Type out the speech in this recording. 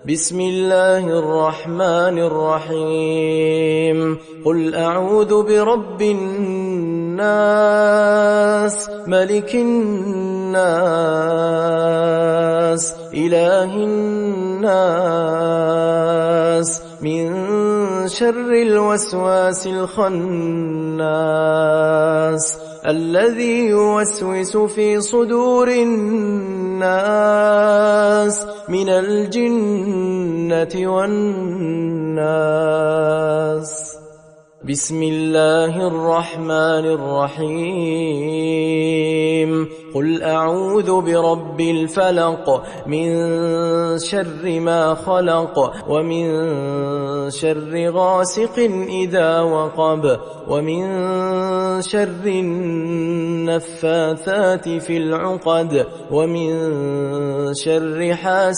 بسم الله الرحمن الرحيم قل أعوذ برب الناس ملك الناس إله الناس من شر الوسواس الخناس الذي يوسوس في صدور الناس من الجنة والناس بسم الله الرحمن الرحيم قل أعوذ برب الفلق من شر ما خلق ومن شر غاسق إذا وقب ومن شر النفاثات في العقد ومن شر حاسد